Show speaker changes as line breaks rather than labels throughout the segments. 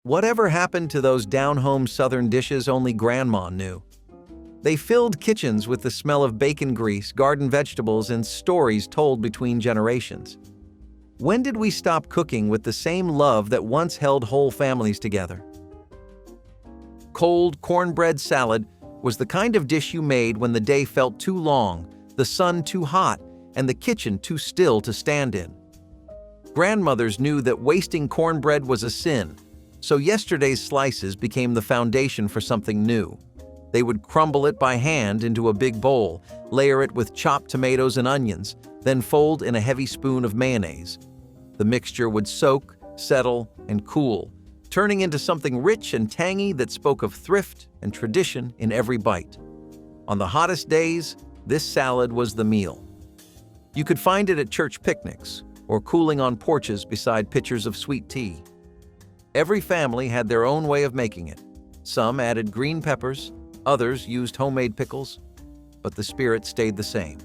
Whatever happened to those down-home southern dishes only Grandma knew? They filled kitchens with the smell of bacon grease, garden vegetables, and stories told between generations. When did we stop cooking with the same love that once held whole families together? Cold cornbread salad was the kind of dish you made when the day felt too long, the sun too hot, and the kitchen too still to stand in. Grandmothers knew that wasting cornbread was a sin, so yesterday's slices became the foundation for something new. They would crumble it by hand into a big bowl, layer it with chopped tomatoes and onions, then fold in a heavy spoon of mayonnaise. The mixture would soak, settle, and cool, turning into something rich and tangy that spoke of thrift and tradition in every bite. On the hottest days, this salad was the meal. You could find it at church picnics or cooling on porches beside pitchers of sweet tea. Every family had their own way of making it. Some added green peppers, others used homemade pickles, but the spirit stayed the same.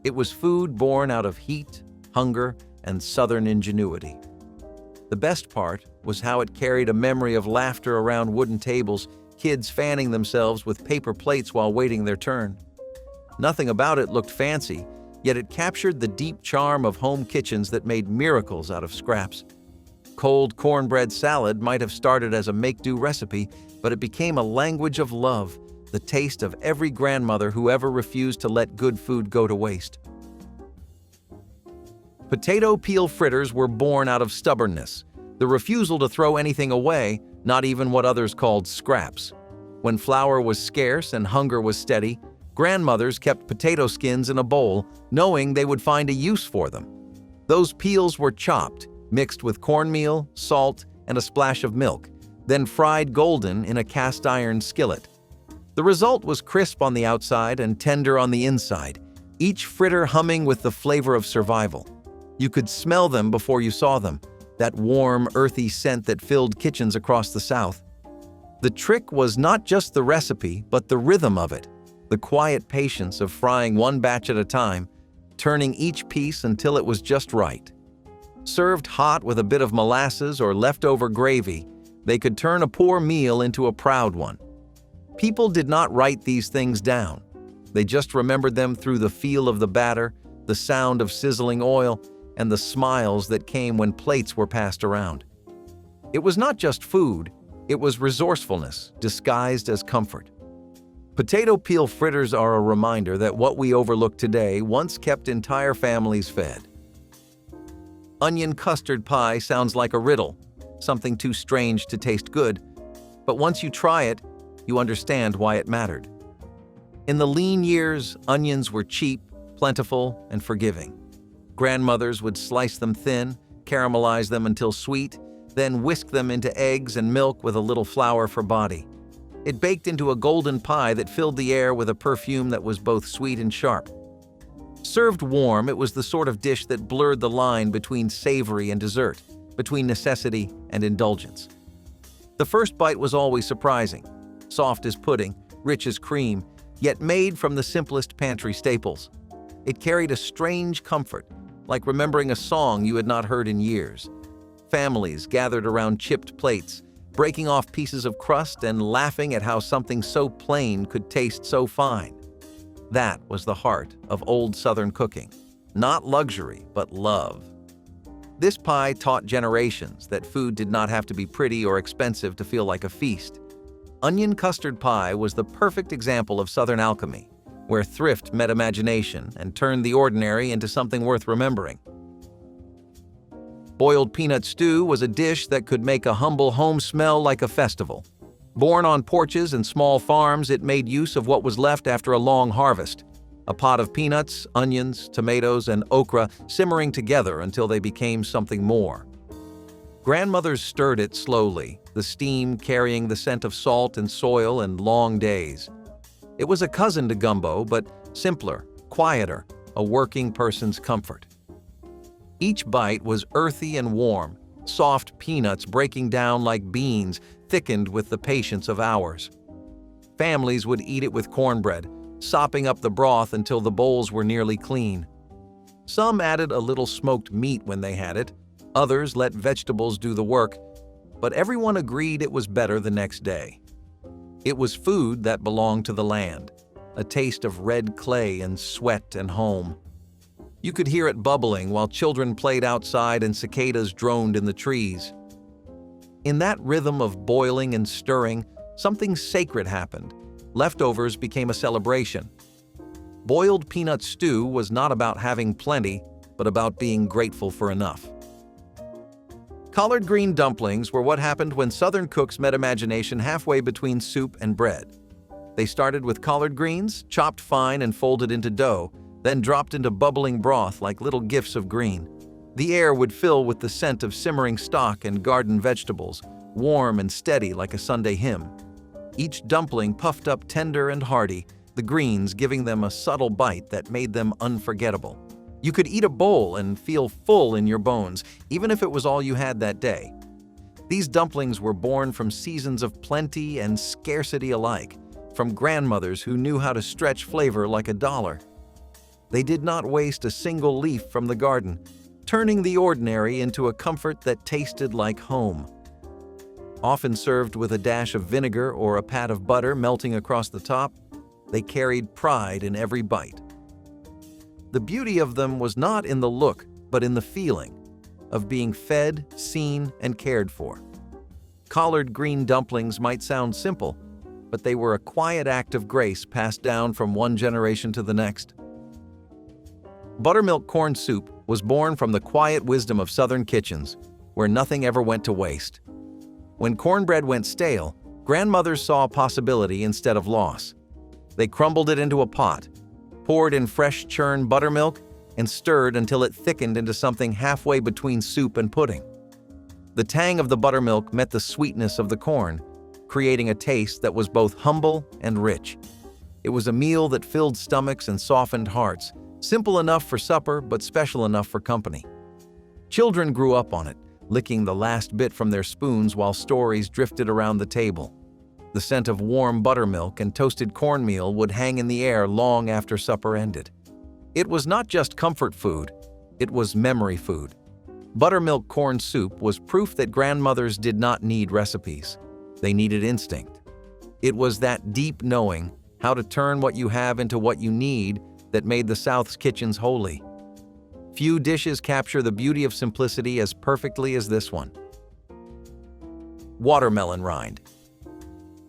It was food born out of heat, hunger, and southern ingenuity. The best part was how it carried a memory of laughter around wooden tables, kids fanning themselves with paper plates while waiting their turn. Nothing about it looked fancy, yet it captured the deep charm of home kitchens that made miracles out of scraps. Cold cornbread salad might have started as a make-do recipe, but it became a language of love, the taste of every grandmother who ever refused to let good food go to waste. Potato peel fritters were born out of stubbornness, the refusal to throw anything away, not even what others called scraps. When flour was scarce and hunger was steady, grandmothers kept potato skins in a bowl, knowing they would find a use for them. Those peels were chopped, mixed with cornmeal, salt, and a splash of milk, then fried golden in a cast-iron skillet. The result was crisp on the outside and tender on the inside, each fritter humming with the flavor of survival. You could smell them before you saw them, that warm, earthy scent that filled kitchens across the South. The trick was not just the recipe, but the rhythm of it, the quiet patience of frying one batch at a time, turning each piece until it was just right. Served hot with a bit of molasses or leftover gravy, they could turn a poor meal into a proud one. People did not write these things down. They just remembered them through the feel of the batter, the sound of sizzling oil, and the smiles that came when plates were passed around. It was not just food, it was resourcefulness disguised as comfort. Potato peel fritters are a reminder that what we overlook today once kept entire families fed. Onion custard pie sounds like a riddle, something too strange to taste good, but once you try it, you understand why it mattered. In the lean years, onions were cheap, plentiful, and forgiving. Grandmothers would slice them thin, caramelize them until sweet, then whisk them into eggs and milk with a little flour for body. It baked into a golden pie that filled the air with a perfume that was both sweet and sharp. Served warm, it was the sort of dish that blurred the line between savory and dessert, between necessity and indulgence. The first bite was always surprising, soft as pudding, rich as cream, yet made from the simplest pantry staples. It carried a strange comfort, like remembering a song you had not heard in years. Families gathered around chipped plates, breaking off pieces of crust and laughing at how something so plain could taste so fine. That was the heart of old Southern cooking. Not luxury, but love. This pie taught generations that food did not have to be pretty or expensive to feel like a feast. Onion custard pie was the perfect example of Southern alchemy, where thrift met imagination and turned the ordinary into something worth remembering. Boiled peanut stew was a dish that could make a humble home smell like a festival. Born on porches and small farms, it made use of what was left after a long harvest. A pot of peanuts, onions, tomatoes, and okra simmering together until they became something more. Grandmothers stirred it slowly, the steam carrying the scent of salt and soil and long days. It was a cousin to gumbo, but simpler, quieter, a working person's comfort. Each bite was earthy and warm, soft peanuts breaking down like beans, thickened with the patience of hours. Families would eat it with cornbread, sopping up the broth until the bowls were nearly clean. Some added a little smoked meat when they had it, others let vegetables do the work, but everyone agreed it was better the next day. It was food that belonged to the land, a taste of red clay and sweat and home. You could hear it bubbling while children played outside and cicadas droned in the trees. In that rhythm of boiling and stirring, something sacred happened. Leftovers became a celebration. Boiled peanut stew was not about having plenty, but about being grateful for enough. Collard green dumplings were what happened when Southern cooks met imagination halfway between soup and bread. They started with collard greens, chopped fine and folded into dough, then dropped into bubbling broth like little gifts of green. The air would fill with the scent of simmering stock and garden vegetables, warm and steady like a Sunday hymn. Each dumpling puffed up tender and hearty, the greens giving them a subtle bite that made them unforgettable. You could eat a bowl and feel full in your bones, even if it was all you had that day. These dumplings were born from seasons of plenty and scarcity alike, from grandmothers who knew how to stretch flavor like a dollar. They did not waste a single leaf from the garden, turning the ordinary into a comfort that tasted like home. Often served with a dash of vinegar or a pat of butter melting across the top, they carried pride in every bite. The beauty of them was not in the look, but in the feeling of being fed, seen, and cared for. Collard green dumplings might sound simple, but they were a quiet act of grace passed down from one generation to the next. Buttermilk corn soup was born from the quiet wisdom of Southern kitchens, where nothing ever went to waste. When cornbread went stale, grandmothers saw possibility instead of loss. They crumbled it into a pot, poured in fresh churned buttermilk, and stirred until it thickened into something halfway between soup and pudding. The tang of the buttermilk met the sweetness of the corn, creating a taste that was both humble and rich. It was a meal that filled stomachs and softened hearts, simple enough for supper but special enough for company. Children grew up on it, licking the last bit from their spoons while stories drifted around the table. The scent of warm buttermilk and toasted cornmeal would hang in the air long after supper ended. It was not just comfort food, it was memory food. Buttermilk corn soup was proof that grandmothers did not need recipes. They needed instinct. It was that deep knowing how to turn what you have into what you need that made the South's kitchens holy. Few dishes capture the beauty of simplicity as perfectly as this one. Watermelon rind.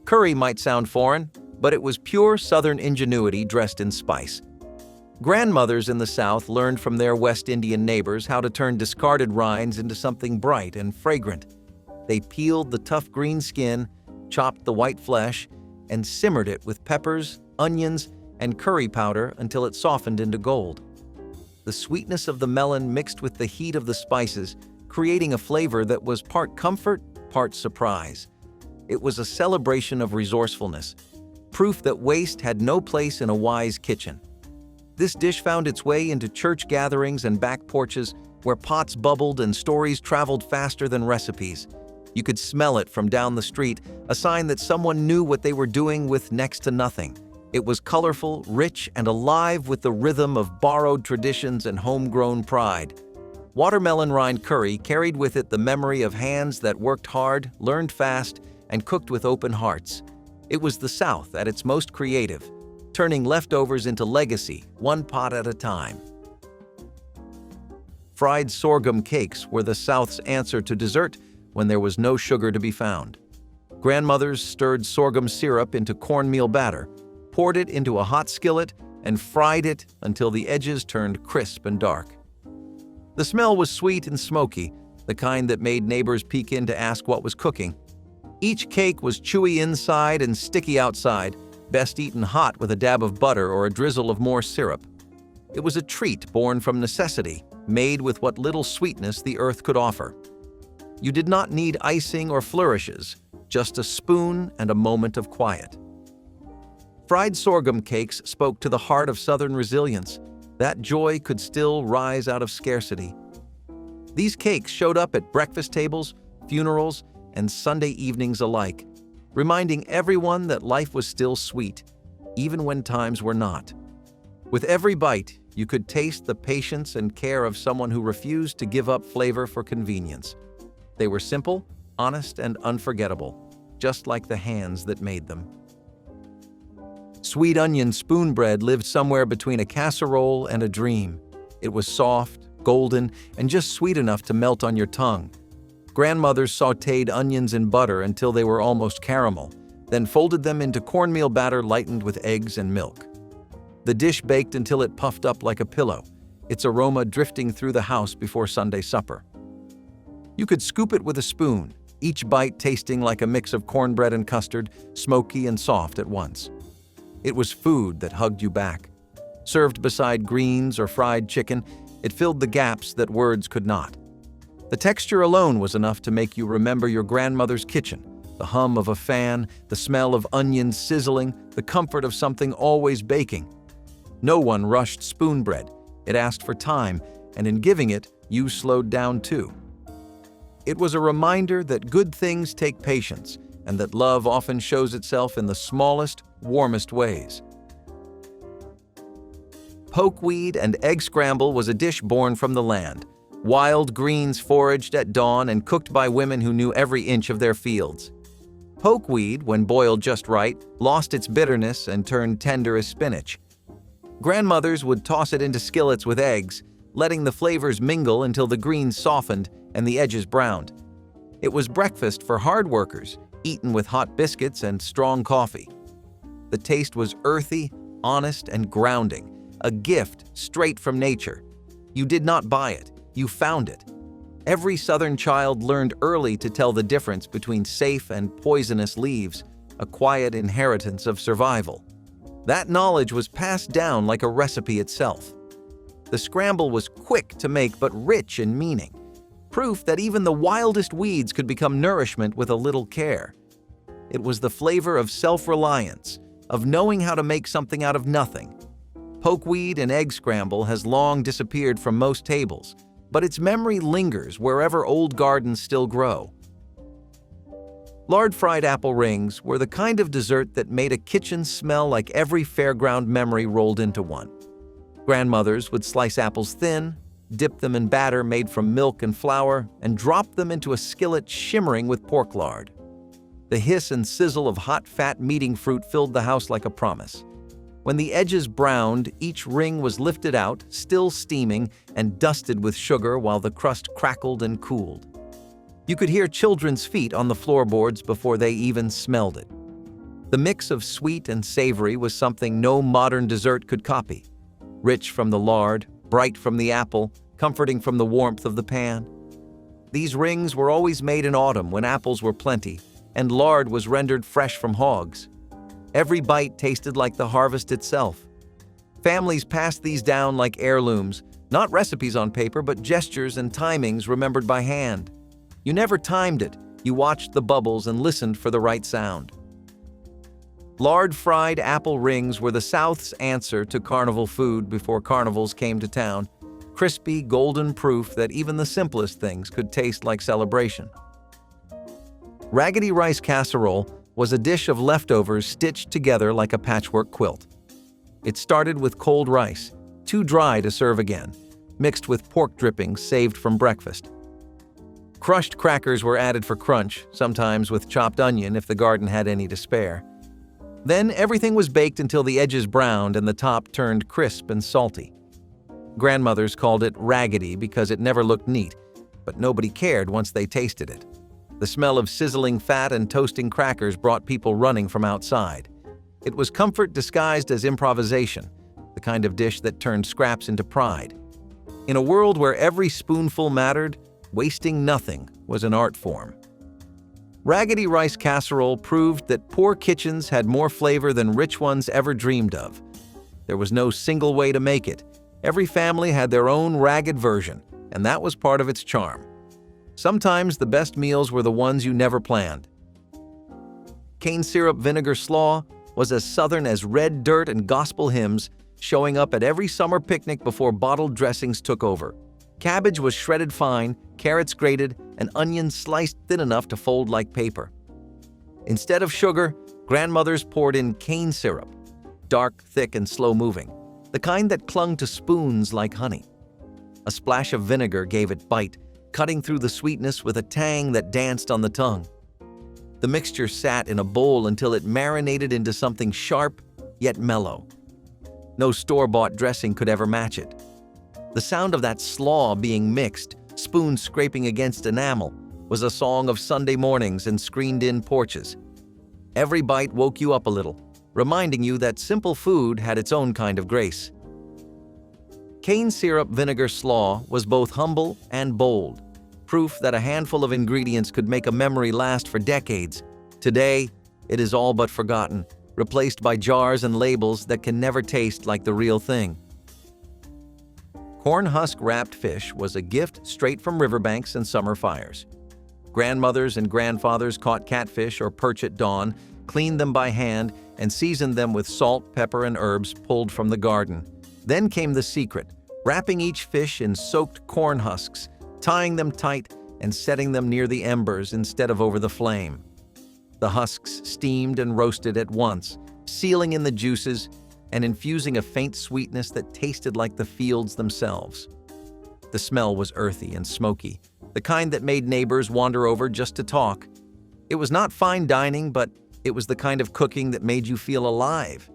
Curry might sound foreign, but it was pure Southern ingenuity dressed in spice. Grandmothers in the South learned from their West Indian neighbors how to turn discarded rinds into something bright and fragrant. They peeled the tough green skin, chopped the white flesh, and simmered it with peppers, onions, and curry powder until it softened into gold. The sweetness of the melon mixed with the heat of the spices, creating a flavor that was part comfort, part surprise. It was a celebration of resourcefulness, proof that waste had no place in a wise kitchen. This dish found its way into church gatherings and back porches where pots bubbled and stories traveled faster than recipes. You could smell it from down the street, a sign that someone knew what they were doing with next to nothing. It was colorful, rich, and alive with the rhythm of borrowed traditions and homegrown pride. Watermelon rind curry carried with it the memory of hands that worked hard, learned fast, and cooked with open hearts. It was the South at its most creative, turning leftovers into legacy, one pot at a time. Fried sorghum cakes were the South's answer to dessert when there was no sugar to be found. Grandmothers stirred sorghum syrup into cornmeal batter, poured it into a hot skillet, and fried it until the edges turned crisp and dark. The smell was sweet and smoky, the kind that made neighbors peek in to ask what was cooking. Each cake was chewy inside and sticky outside, best eaten hot with a dab of butter or a drizzle of more syrup. It was a treat born from necessity, made with what little sweetness the earth could offer. You did not need icing or flourishes, just a spoon and a moment of quiet. Fried sorghum cakes spoke to the heart of Southern resilience. That joy could still rise out of scarcity. These cakes showed up at breakfast tables, funerals, and Sunday evenings alike, reminding everyone that life was still sweet, even when times were not. With every bite, you could taste the patience and care of someone who refused to give up flavor for convenience. They were simple, honest and unforgettable, just like the hands that made them. Sweet onion spoonbread lived somewhere between a casserole and a dream. It was soft, golden, and just sweet enough to melt on your tongue. Grandmothers sautéed onions in butter until they were almost caramel, then folded them into cornmeal batter lightened with eggs and milk. The dish baked until it puffed up like a pillow, its aroma drifting through the house before Sunday supper. You could scoop it with a spoon, each bite tasting like a mix of cornbread and custard, smoky and soft at once. It was food that hugged you back. Served beside greens or fried chicken, it filled the gaps that words could not. The texture alone was enough to make you remember your grandmother's kitchen, the hum of a fan, the smell of onions sizzling, the comfort of something always baking. No one rushed spoonbread. It asked for time, and in giving it, you slowed down too. It was a reminder that good things take patience, and that love often shows itself in the smallest, warmest ways. Pokeweed and egg scramble was a dish born from the land. Wild greens foraged at dawn and cooked by women who knew every inch of their fields. Pokeweed, when boiled just right, lost its bitterness and turned tender as spinach. Grandmothers would toss it into skillets with eggs, letting the flavors mingle until the greens softened and the edges browned. It was breakfast for hard workers, eaten with hot biscuits and strong coffee. The taste was earthy, honest, and grounding, a gift straight from nature. You did not buy it, you found it. Every Southern child learned early to tell the difference between safe and poisonous leaves, a quiet inheritance of survival. That knowledge was passed down like a recipe itself. The scramble was quick to make but rich in meaning, proof that even the wildest weeds could become nourishment with a little care. It was the flavor of self-reliance, of knowing how to make something out of nothing. Pokeweed and egg scramble has long disappeared from most tables, but its memory lingers wherever old gardens still grow. Lard fried apple rings were the kind of dessert that made a kitchen smell like every fairground memory rolled into one. Grandmothers would slice apples thin, dip them in batter made from milk and flour, and drop them into a skillet shimmering with pork lard. The hiss and sizzle of hot fat meeting fruit filled the house like a promise. When the edges browned, each ring was lifted out, still steaming, and dusted with sugar while the crust crackled and cooled. You could hear children's feet on the floorboards before they even smelled it. The mix of sweet and savory was something no modern dessert could copy. Rich from the lard, bright from the apple, comforting from the warmth of the pan. These rings were always made in autumn when apples were plenty, and lard was rendered fresh from hogs. Every bite tasted like the harvest itself. Families passed these down like heirlooms, not recipes on paper, but gestures and timings remembered by hand. You never timed it, you watched the bubbles and listened for the right sound. Lard-fried apple rings were the South's answer to carnival food before carnivals came to town, crispy, golden proof that even the simplest things could taste like celebration. Raggedy rice casserole was a dish of leftovers stitched together like a patchwork quilt. It started with cold rice, too dry to serve again, mixed with pork drippings saved from breakfast. Crushed crackers were added for crunch, sometimes with chopped onion if the garden had any to spare. Then everything was baked until the edges browned and the top turned crisp and salty. Grandmothers called it Raggedy because it never looked neat, but nobody cared once they tasted it. The smell of sizzling fat and toasting crackers brought people running from outside. It was comfort disguised as improvisation, the kind of dish that turned scraps into pride. In a world where every spoonful mattered, wasting nothing was an art form. Raggedy rice casserole proved that poor kitchens had more flavor than rich ones ever dreamed of. There was no single way to make it. Every family had their own ragged version, and that was part of its charm. Sometimes the best meals were the ones you never planned. Cane syrup vinegar slaw was as Southern as red dirt and gospel hymns, showing up at every summer picnic before bottled dressings took over. Cabbage was shredded fine, carrots grated, and onions sliced thin enough to fold like paper. Instead of sugar, grandmothers poured in cane syrup, dark, thick, and slow-moving, the kind that clung to spoons like honey. A splash of vinegar gave it bite, cutting through the sweetness with a tang that danced on the tongue. The mixture sat in a bowl until it marinated into something sharp yet mellow. No store-bought dressing could ever match it. The sound of that slaw being mixed, spoons scraping against enamel, was a song of Sunday mornings and screened-in porches. Every bite woke you up a little, reminding you that simple food had its own kind of grace. Cane syrup vinegar slaw was both humble and bold, proof that a handful of ingredients could make a memory last for decades. Today, it is all but forgotten, replaced by jars and labels that can never taste like the real thing. Corn husk wrapped fish was a gift straight from riverbanks and summer fires. Grandmothers and grandfathers caught catfish or perch at dawn, cleaned them by hand, and seasoned them with salt, pepper, and herbs pulled from the garden. Then came the secret, wrapping each fish in soaked corn husks, tying them tight, and setting them near the embers instead of over the flame. The husks steamed and roasted at once, sealing in the juices and infusing a faint sweetness that tasted like the fields themselves. The smell was earthy and smoky, the kind that made neighbors wander over just to talk. It was not fine dining, but it was the kind of cooking that made you feel alive.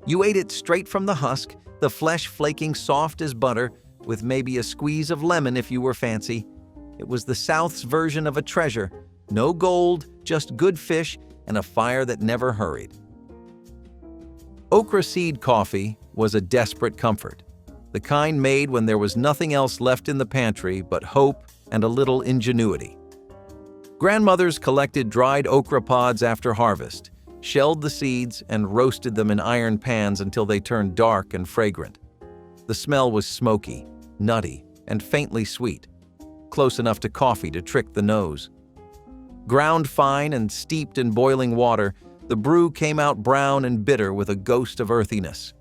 You ate it straight from the husk, the flesh flaking soft as butter, with maybe a squeeze of lemon if you were fancy. It was the South's version of a treasure. No gold, just good fish and a fire that never hurried. Okra seed coffee was a desperate comfort, the kind made when there was nothing else left in the pantry but hope and a little ingenuity. Grandmothers collected dried okra pods after harvest, shelled the seeds, and roasted them in iron pans until they turned dark and fragrant. The smell was smoky, nutty, and faintly sweet, close enough to coffee to trick the nose. Ground fine and steeped in boiling water, the brew came out brown and bitter with a ghost of earthiness.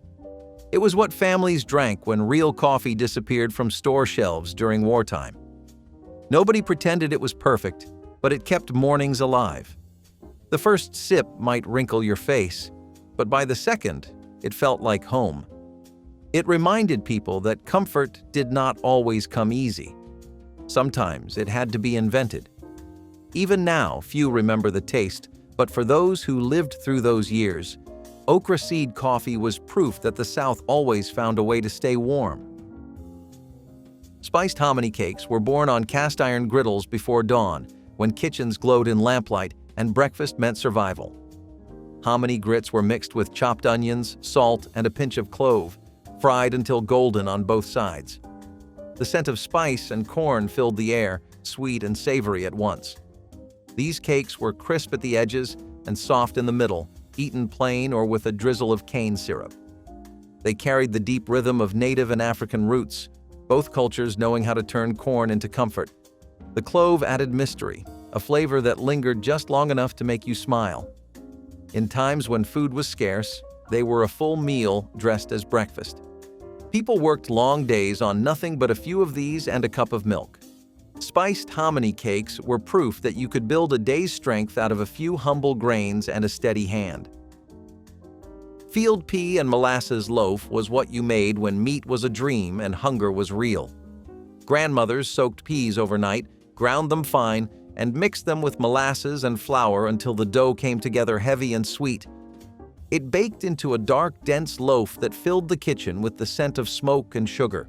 It was what families drank when real coffee disappeared from store shelves during wartime. Nobody pretended it was perfect, but it kept mornings alive. The first sip might wrinkle your face, but by the second, it felt like home. It reminded people that comfort did not always come easy. Sometimes it had to be invented. Even now, few remember the taste, but for those who lived through those years, okra seed coffee was proof that the South always found a way to stay warm. Spiced hominy cakes were born on cast-iron griddles before dawn, when kitchens glowed in lamplight and breakfast meant survival. Hominy grits were mixed with chopped onions, salt, and a pinch of clove, fried until golden on both sides. The scent of spice and corn filled the air, sweet and savory at once. These cakes were crisp at the edges and soft in the middle, eaten plain or with a drizzle of cane syrup. They carried the deep rhythm of native and African roots, both cultures knowing how to turn corn into comfort. The clove added mystery, a flavor that lingered just long enough to make you smile. In times when food was scarce, they were a full meal dressed as breakfast. People worked long days on nothing but a few of these and a cup of milk. Spiced hominy cakes were proof that you could build a day's strength out of a few humble grains and a steady hand. Field pea and molasses loaf was what you made when meat was a dream and hunger was real. Grandmothers soaked peas overnight, ground them fine, and mixed them with molasses and flour until the dough came together heavy and sweet. It baked into a dark, dense loaf that filled the kitchen with the scent of smoke and sugar.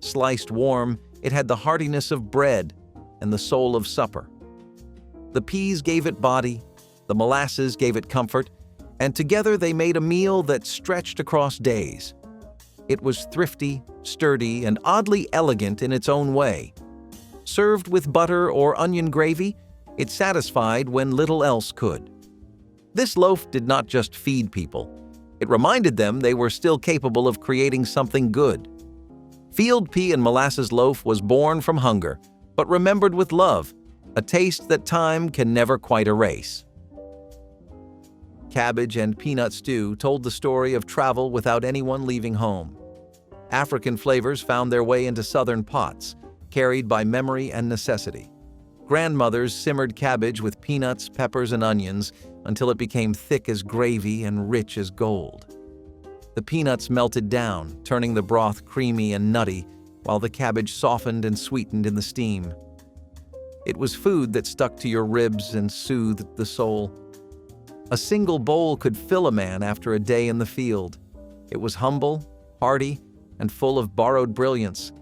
Sliced warm, it had the heartiness of bread and the soul of supper. The peas gave it body, the molasses gave it comfort, and together they made a meal that stretched across days. It was thrifty, sturdy, and oddly elegant in its own way. Served with butter or onion gravy, it satisfied when little else could. This loaf did not just feed people. It reminded them they were still capable of creating something good. Field pea and molasses loaf was born from hunger, but remembered with love, a taste that time can never quite erase. Cabbage and peanut stew told the story of travel without anyone leaving home. African flavors found their way into southern pots, carried by memory and necessity. Grandmothers simmered cabbage with peanuts, peppers, and onions until it became thick as gravy and rich as gold. The peanuts melted down, turning the broth creamy and nutty, while the cabbage softened and sweetened in the steam. It was food that stuck to your ribs and soothed the soul. A single bowl could fill a man after a day in the field. It was humble, hearty, and full of borrowed brilliance.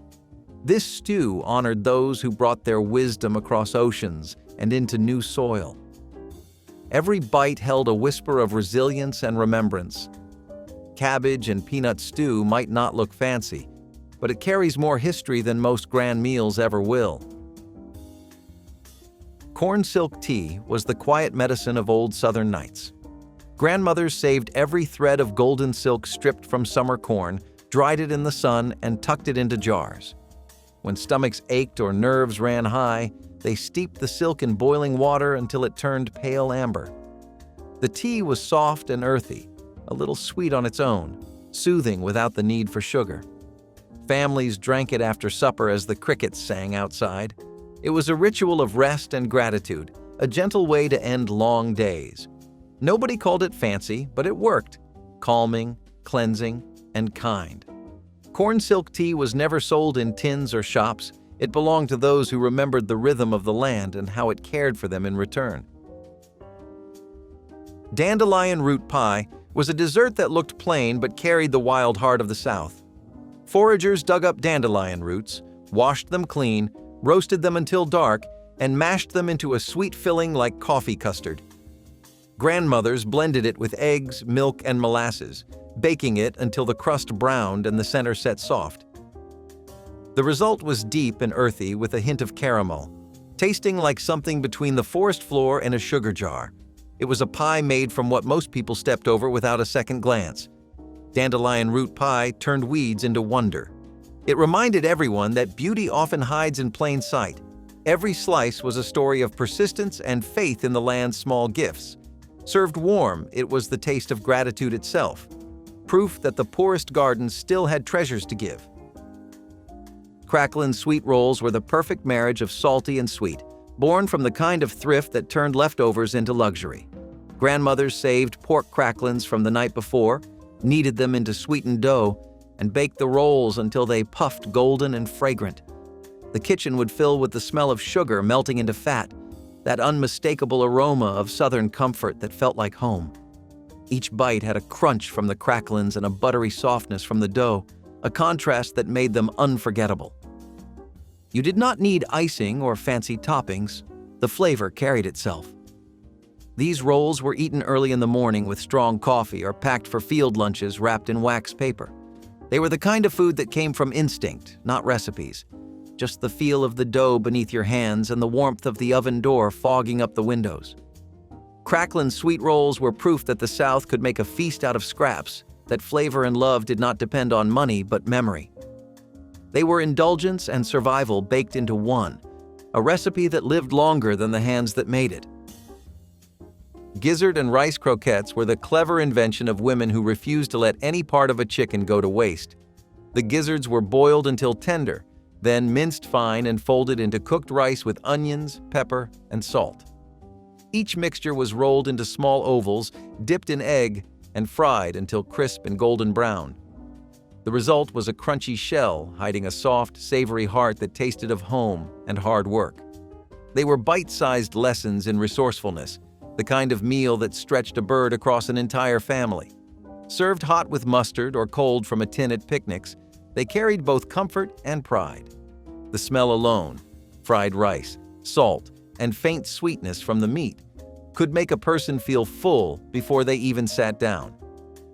This stew honored those who brought their wisdom across oceans and into new soil. Every bite held a whisper of resilience and remembrance. Cabbage and peanut stew might not look fancy, but it carries more history than most grand meals ever will. Corn silk tea was the quiet medicine of old Southern nights. Grandmothers saved every thread of golden silk stripped from summer corn, dried it in the sun, and tucked it into jars. When stomachs ached or nerves ran high, they steeped the silk in boiling water until it turned pale amber. The tea was soft and earthy, a little sweet on its own, soothing without the need for sugar. Families drank it after supper as the crickets sang outside. It was a ritual of rest and gratitude, a gentle way to end long days. Nobody called it fancy, but it worked, calming, cleansing, and kind. Corn silk tea was never sold in tins or shops. It belonged to those who remembered the rhythm of the land and how it cared for them in return. Dandelion root pie was a dessert that looked plain but carried the wild heart of the South. Foragers dug up dandelion roots, washed them clean, roasted them until dark, and mashed them into a sweet filling like coffee custard. Grandmothers blended it with eggs, milk, and molasses, baking it until the crust browned and the center set soft. The result was deep and earthy with a hint of caramel, tasting like something between the forest floor and a sugar jar. It was a pie made from what most people stepped over without a second glance. Dandelion root pie turned weeds into wonder. It reminded everyone that beauty often hides in plain sight. Every slice was a story of persistence and faith in the land's small gifts. Served warm, it was the taste of gratitude itself, proof that the poorest gardens still had treasures to give. Cracklin sweet rolls were the perfect marriage of salty and sweet, born from the kind of thrift that turned leftovers into luxury. Grandmothers saved pork cracklins from the night before, kneaded them into sweetened dough, and baked the rolls until they puffed golden and fragrant. The kitchen would fill with the smell of sugar melting into fat, that unmistakable aroma of Southern comfort that felt like home. Each bite had a crunch from the cracklins and a buttery softness from the dough, a contrast that made them unforgettable. You did not need icing or fancy toppings. The flavor carried itself. These rolls were eaten early in the morning with strong coffee or packed for field lunches wrapped in wax paper. They were the kind of food that came from instinct, not recipes. Just the feel of the dough beneath your hands and the warmth of the oven door fogging up the windows. Cracklin sweet rolls were proof that the South could make a feast out of scraps, that flavor and love did not depend on money but memory. They were indulgence and survival baked into one, a recipe that lived longer than the hands that made it. Gizzard and rice croquettes were the clever invention of women who refused to let any part of a chicken go to waste. The gizzards were boiled until tender, then minced fine and folded into cooked rice with onions, pepper, and salt. Each mixture was rolled into small ovals, dipped in egg, and fried until crisp and golden brown. The result was a crunchy shell hiding a soft, savory heart that tasted of home and hard work. They were bite-sized lessons in resourcefulness, the kind of meal that stretched a bird across an entire family. Served hot with mustard or cold from a tin at picnics, they carried both comfort and pride. The smell alone, fried rice, salt, and faint sweetness from the meat, could make a person feel full before they even sat down.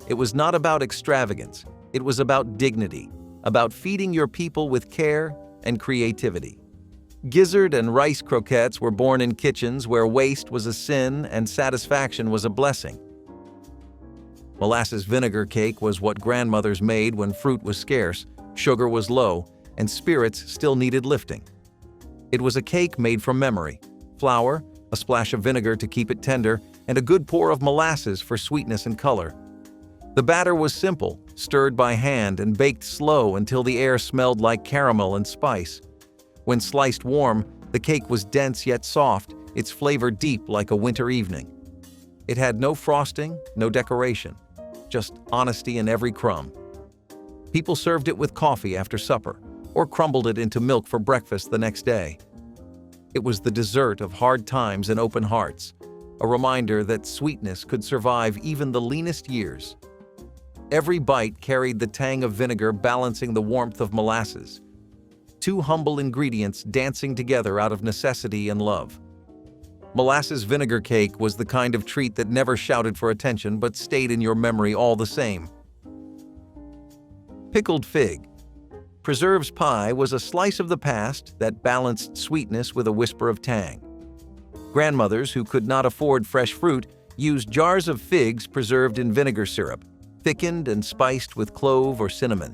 It was not about extravagance. It was about dignity, about feeding your people with care and creativity. Gizzard and rice croquettes were born in kitchens where waste was a sin and satisfaction was a blessing. Molasses vinegar cake was what grandmothers made when fruit was scarce, sugar was low, and spirits still needed lifting. It was a cake made from memory: flour, a splash of vinegar to keep it tender, and a good pour of molasses for sweetness and color. The batter was simple, stirred by hand and baked slow until the air smelled like caramel and spice. When sliced warm, the cake was dense yet soft, its flavor deep like a winter evening. It had no frosting, no decoration, just honesty in every crumb. People served it with coffee after supper, or crumbled it into milk for breakfast the next day. It was the dessert of hard times and open hearts, a reminder that sweetness could survive even the leanest years. Every bite carried the tang of vinegar balancing the warmth of molasses. Two humble ingredients dancing together out of necessity and love. Molasses vinegar cake was the kind of treat that never shouted for attention but stayed in your memory all the same. Pickled fig. Preserves pie was a slice of the past that balanced sweetness with a whisper of tang. Grandmothers who could not afford fresh fruit used jars of figs preserved in vinegar syrup, thickened and spiced with clove or cinnamon.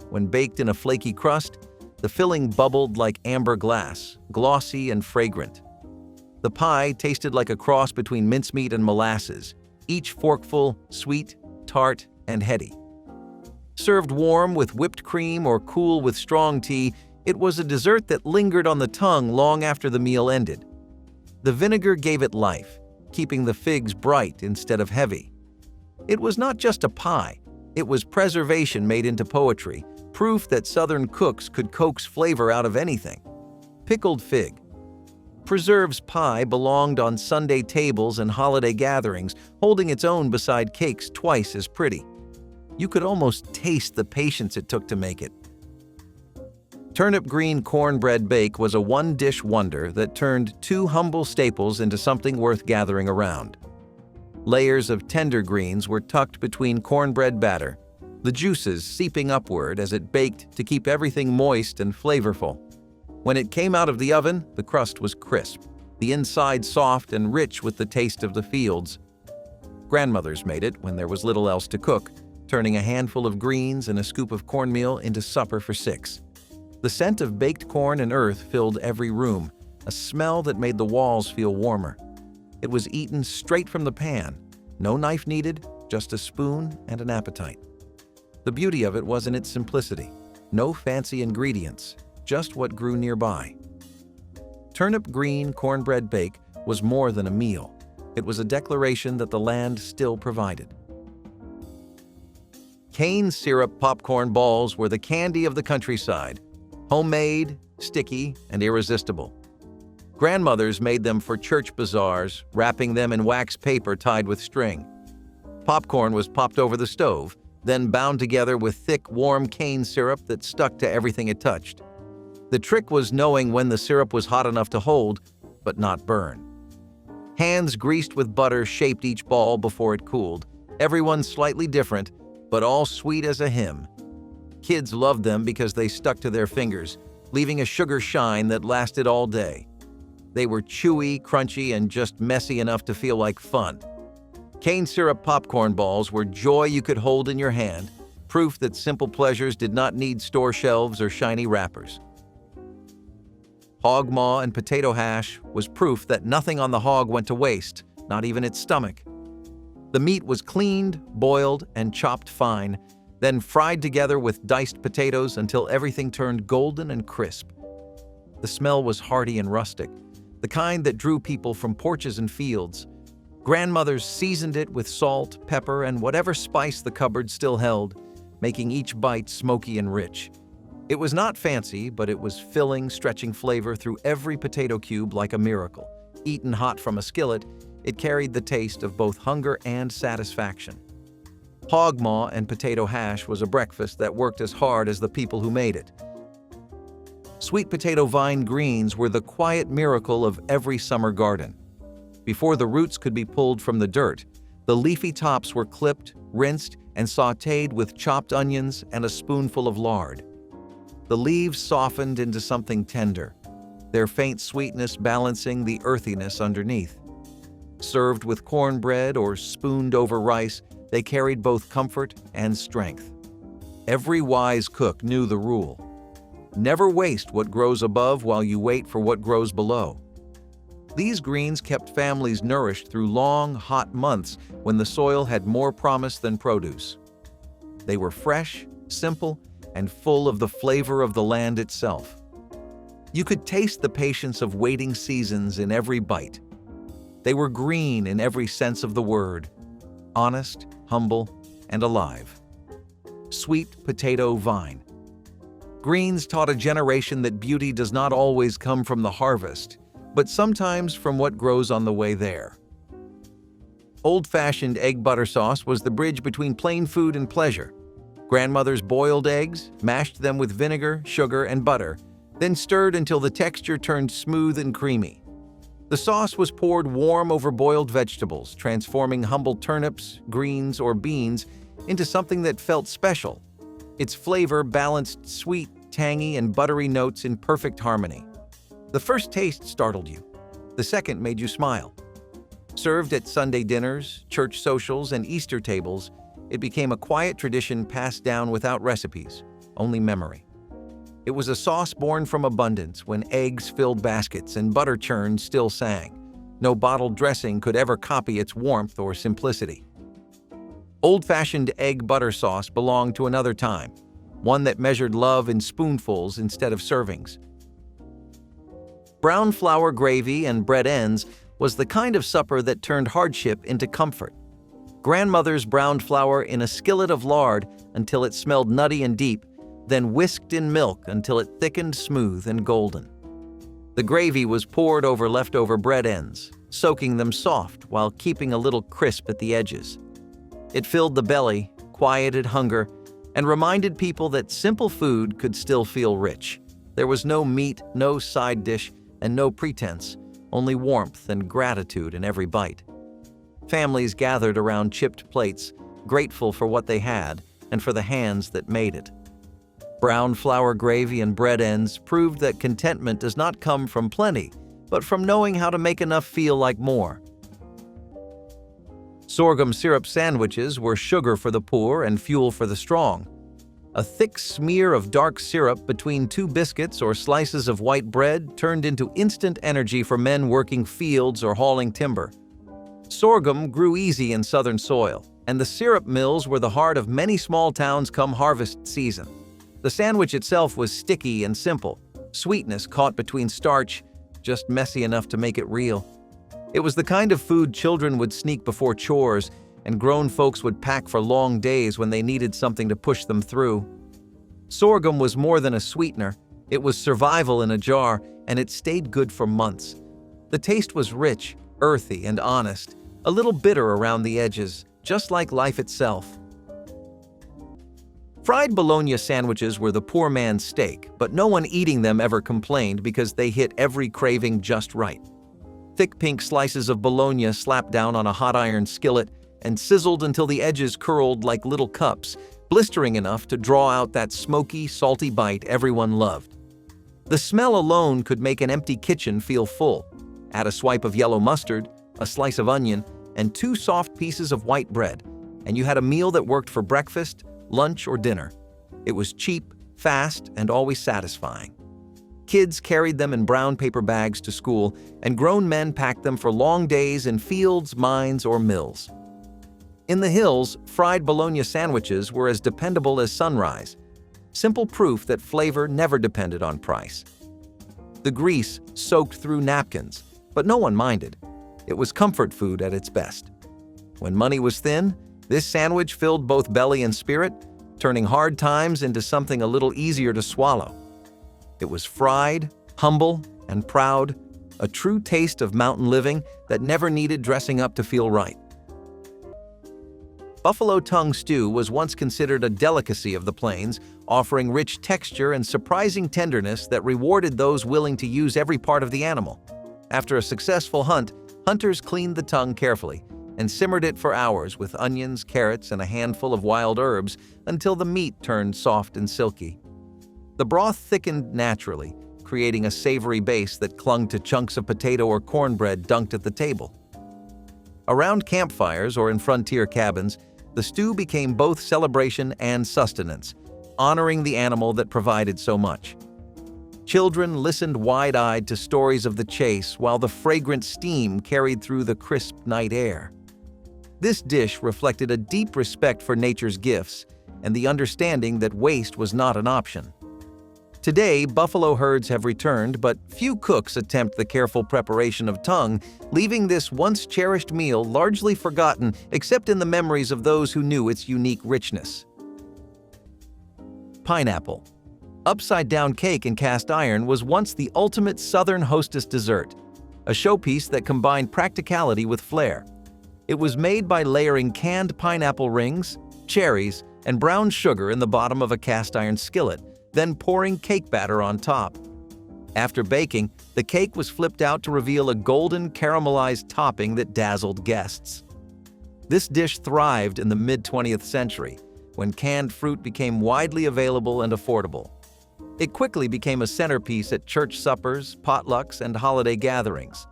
When baked in a flaky crust, the filling bubbled like amber glass, glossy and fragrant. The pie tasted like a cross between mincemeat and molasses, each forkful sweet, tart, and heady. Served warm with whipped cream or cool with strong tea, it was a dessert that lingered on the tongue long after the meal ended. The vinegar gave it life, keeping the figs bright instead of heavy. It was not just a pie, it was preservation made into poetry, proof that Southern cooks could coax flavor out of anything. Pickled fig. Preserves pie belonged on Sunday tables and holiday gatherings, holding its own beside cakes twice as pretty. You could almost taste the patience it took to make it. Turnip green cornbread bake was a one-dish wonder that turned two humble staples into something worth gathering around. Layers of tender greens were tucked between cornbread batter, the juices seeping upward as it baked to keep everything moist and flavorful. When it came out of the oven, the crust was crisp, the inside soft and rich with the taste of the fields. Grandmothers made it when there was little else to cook, turning a handful of greens and a scoop of cornmeal into supper for six. The scent of baked corn and earth filled every room, a smell that made the walls feel warmer. It was eaten straight from the pan, no knife needed, just a spoon and an appetite. The beauty of it was in its simplicity, no fancy ingredients, just what grew nearby. Turnip green cornbread bake was more than a meal. It was a declaration that the land still provided. Cane syrup popcorn balls were the candy of the countryside, homemade, sticky, and irresistible. Grandmothers made them for church bazaars, wrapping them in wax paper tied with string. Popcorn was popped over the stove, then bound together with thick, warm cane syrup that stuck to everything it touched. The trick was knowing when the syrup was hot enough to hold, but not burn. Hands greased with butter shaped each ball before it cooled, everyone slightly different, but all sweet as a hymn. Kids loved them because they stuck to their fingers, leaving a sugar shine that lasted all day. They were chewy, crunchy, and just messy enough to feel like fun. Cane syrup popcorn balls were joy you could hold in your hand, proof that simple pleasures did not need store shelves or shiny wrappers. Hog maw and potato hash was proof that nothing on the hog went to waste, not even its stomach. The meat was cleaned, boiled, and chopped fine, then fried together with diced potatoes until everything turned golden and crisp. The smell was hearty and rustic, the kind that drew people from porches and fields. Grandmothers seasoned it with salt, pepper, and whatever spice the cupboard still held, making each bite smoky and rich. It was not fancy, but it was filling, stretching flavor through every potato cube like a miracle. Eaten hot from a skillet, it carried the taste of both hunger and satisfaction. Hog maw and potato hash was a breakfast that worked as hard as the people who made it. Sweet potato vine greens were the quiet miracle of every summer garden. Before the roots could be pulled from the dirt, the leafy tops were clipped, rinsed, and sautéed with chopped onions and a spoonful of lard. The leaves softened into something tender, their faint sweetness balancing the earthiness underneath. Served with cornbread or spooned over rice, they carried both comfort and strength. Every wise cook knew the rule. Never waste what grows above while you wait for what grows below. These greens kept families nourished through long, hot months when the soil had more promise than produce. They were fresh, simple, and full of the flavor of the land itself. You could taste the patience of waiting seasons in every bite. They were green in every sense of the word, honest, humble, and alive. Sweet potato vine. Greens taught a generation that beauty does not always come from the harvest, but sometimes from what grows on the way there. Old-fashioned egg butter sauce was the bridge between plain food and pleasure. Grandmothers boiled eggs, mashed them with vinegar, sugar, and butter, then stirred until the texture turned smooth and creamy. The sauce was poured warm over boiled vegetables, transforming humble turnips, greens, or beans into something that felt special. Its flavor balanced sweet, tangy, and buttery notes in perfect harmony. The first taste startled you. The second made you smile. Served at Sunday dinners, church socials, and Easter tables, it became a quiet tradition passed down without recipes, only memory. It was a sauce born from abundance when eggs filled baskets and butter churns still sang. No bottled dressing could ever copy its warmth or simplicity. Old-fashioned egg butter sauce belonged to another time, one that measured love in spoonfuls instead of servings. Brown flour gravy and bread ends was the kind of supper that turned hardship into comfort. Grandmothers browned flour in a skillet of lard until it smelled nutty and deep, then whisked in milk until it thickened smooth and golden. The gravy was poured over leftover bread ends, soaking them soft while keeping a little crisp at the edges. It filled the belly, quieted hunger, and reminded people that simple food could still feel rich. There was no meat, no side dish, and no pretense, only warmth and gratitude in every bite. Families gathered around chipped plates, grateful for what they had and for the hands that made it. Brown flour gravy and bread ends proved that contentment does not come from plenty, but from knowing how to make enough feel like more. Sorghum syrup sandwiches were sugar for the poor and fuel for the strong. A thick smear of dark syrup between two biscuits or slices of white bread turned into instant energy for men working fields or hauling timber. Sorghum grew easy in southern soil, and the syrup mills were the heart of many small towns come harvest season. The sandwich itself was sticky and simple, sweetness caught between starch, just messy enough to make it real. It was the kind of food children would sneak before chores, and grown folks would pack for long days when they needed something to push them through. Sorghum was more than a sweetener. It was survival in a jar, and it stayed good for months. The taste was rich, earthy, and honest, a little bitter around the edges, just like life itself. Fried bologna sandwiches were the poor man's steak, but no one eating them ever complained because they hit every craving just right. Thick pink slices of bologna slapped down on a hot iron skillet and sizzled until the edges curled like little cups, blistering enough to draw out that smoky, salty bite everyone loved. The smell alone could make an empty kitchen feel full. Add a swipe of yellow mustard, a slice of onion, and 2 soft pieces of white bread, and you had a meal that worked for breakfast, lunch, or dinner. It was cheap, fast, and always satisfying. Kids carried them in brown paper bags to school, and grown men packed them for long days in fields, mines, or mills. In the hills, fried bologna sandwiches were as dependable as sunrise. Simple proof that flavor never depended on price. The grease soaked through napkins, but no one minded. It was comfort food at its best. When money was thin, this sandwich filled both belly and spirit, turning hard times into something a little easier to swallow. It was fried, humble, and proud, a true taste of mountain living that never needed dressing up to feel right. Buffalo tongue stew was once considered a delicacy of the plains, offering rich texture and surprising tenderness that rewarded those willing to use every part of the animal. After a successful hunt, hunters cleaned the tongue carefully and simmered it for hours with onions, carrots, and a handful of wild herbs until the meat turned soft and silky. The broth thickened naturally, creating a savory base that clung to chunks of potato or cornbread dunked at the table. Around campfires or in frontier cabins, the stew became both celebration and sustenance, honoring the animal that provided so much. Children listened wide-eyed to stories of the chase while the fragrant steam carried through the crisp night air. This dish reflected a deep respect for nature's gifts and the understanding that waste was not an option. Today, buffalo herds have returned, but few cooks attempt the careful preparation of tongue, leaving this once-cherished meal largely forgotten except in the memories of those who knew its unique richness. Pineapple. Upside-down cake in cast iron was once the ultimate Southern hostess dessert, a showpiece that combined practicality with flair. It was made by layering canned pineapple rings, cherries, and brown sugar in the bottom of a cast iron skillet, then pouring cake batter on top. After baking, the cake was flipped out to reveal a golden caramelized topping that dazzled guests. This dish thrived in the mid-20th century, when canned fruit became widely available and affordable. It quickly became a centerpiece at church suppers, potlucks, and holiday gatherings.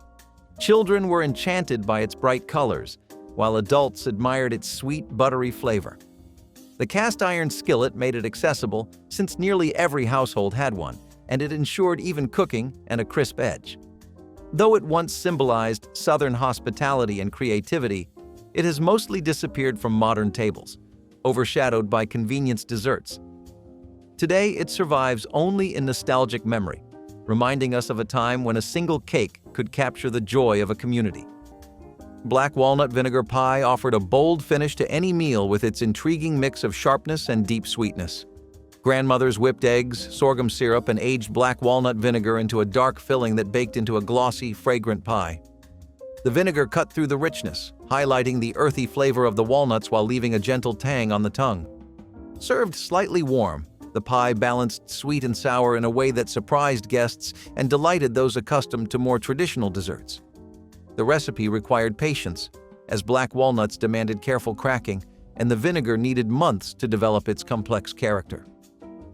Children were enchanted by its bright colors, while adults admired its sweet, buttery flavor. The cast iron skillet made it accessible since nearly every household had one, and it ensured even cooking and a crisp edge. Though it once symbolized Southern hospitality and creativity, it has mostly disappeared from modern tables, overshadowed by convenience desserts. Today, it survives only in nostalgic memory, reminding us of a time when a single cake could capture the joy of a community. Black walnut vinegar pie offered a bold finish to any meal with its intriguing mix of sharpness and deep sweetness. Grandmothers whipped eggs, sorghum syrup, and aged black walnut vinegar into a dark filling that baked into a glossy, fragrant pie. The vinegar cut through the richness, highlighting the earthy flavor of the walnuts while leaving a gentle tang on the tongue. Served slightly warm, the pie balanced sweet and sour in a way that surprised guests and delighted those accustomed to more traditional desserts. The recipe required patience, as black walnuts demanded careful cracking, and the vinegar needed months to develop its complex character.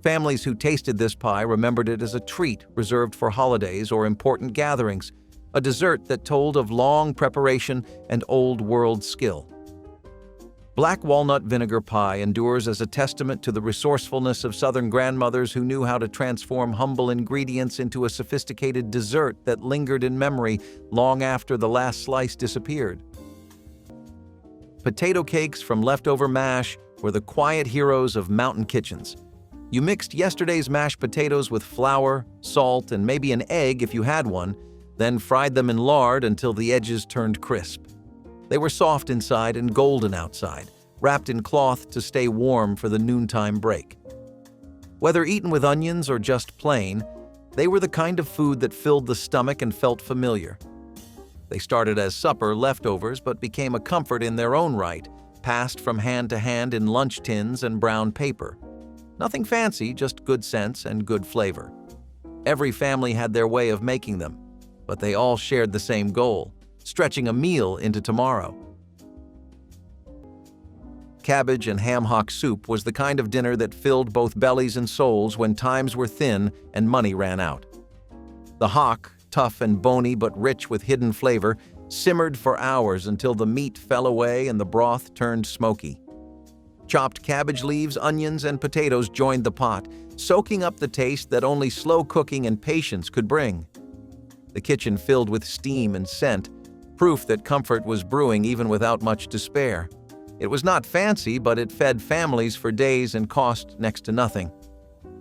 Families who tasted this pie remembered it as a treat reserved for holidays or important gatherings, a dessert that told of long preparation and old-world skill. Black walnut vinegar pie endures as a testament to the resourcefulness of Southern grandmothers who knew how to transform humble ingredients into a sophisticated dessert that lingered in memory long after the last slice disappeared. Potato cakes from leftover mash were the quiet heroes of mountain kitchens. You mixed yesterday's mashed potatoes with flour, salt, and maybe an egg if you had one, then fried them in lard until the edges turned crisp. They were soft inside and golden outside, wrapped in cloth to stay warm for the noontime break. Whether eaten with onions or just plain, they were the kind of food that filled the stomach and felt familiar. They started as supper leftovers but became a comfort in their own right, passed from hand to hand in lunch tins and brown paper. Nothing fancy, just good sense and good flavor. Every family had their way of making them, but they all shared the same goal: stretching a meal into tomorrow. Cabbage and ham hock soup was the kind of dinner that filled both bellies and souls when times were thin and money ran out. The hock, tough and bony but rich with hidden flavor, simmered for hours until the meat fell away and the broth turned smoky. Chopped cabbage leaves, onions, and potatoes joined the pot, soaking up the taste that only slow cooking and patience could bring. The kitchen filled with steam and scent, proof that comfort was brewing even without much to spare. It was not fancy, but it fed families for days and cost next to nothing.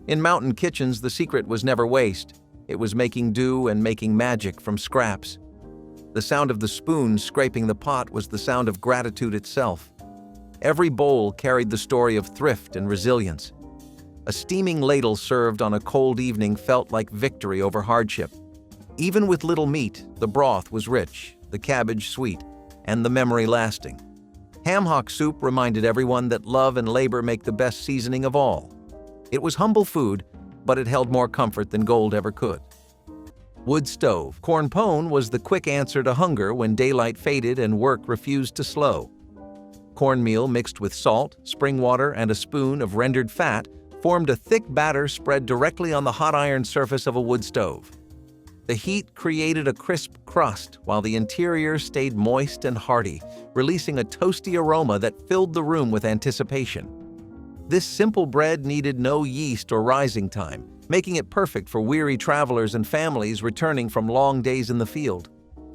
In mountain kitchens, the secret was never waste. It was making do and making magic from scraps. The sound of the spoon scraping the pot was the sound of gratitude itself. Every bowl carried the story of thrift and resilience. A steaming ladle served on a cold evening felt like victory over hardship. Even with little meat, the broth was rich, the cabbage sweet, and the memory lasting. Ham hock soup reminded everyone that love and labor make the best seasoning of all. It was humble food, but it held more comfort than gold ever could. Wood stove corn pone was the quick answer to hunger when daylight faded and work refused to slow. Cornmeal mixed with salt, spring water, and a spoon of rendered fat formed a thick batter spread directly on the hot iron surface of a wood stove. The heat created a crisp crust while the interior stayed moist and hearty, releasing a toasty aroma that filled the room with anticipation. This simple bread needed no yeast or rising time, making it perfect for weary travelers and families returning from long days in the field.